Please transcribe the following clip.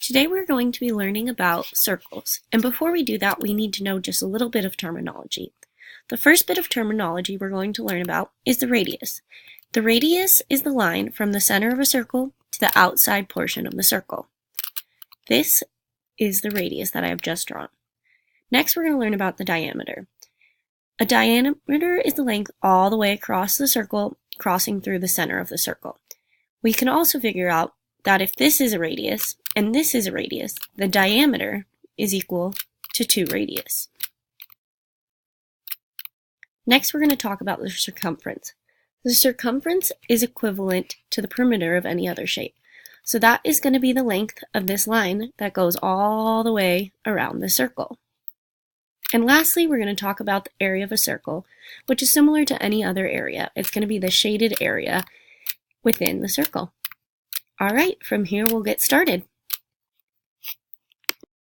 Today we're going to be learning about circles, and before we do that we need to know just a little bit of terminology. The first bit of terminology we're going to learn about is the radius. The radius is the line from the center of a circle to the outside portion of the circle. This is the radius that I have just drawn. Next we're going to learn about the diameter. A diameter is the length all the way across the circle, crossing through the center of the circle. We can also figure out that if this is a radius and this is a radius, the diameter is equal to 2 radius. Next, we're going to talk about the circumference. The circumference is equivalent to the perimeter of any other shape. So that is going to be the length of this line that goes all the way around the circle. And lastly, we're going to talk about the area of a circle, which is similar to any other area. It's going to be the shaded area within the circle. All right, from here we'll get started.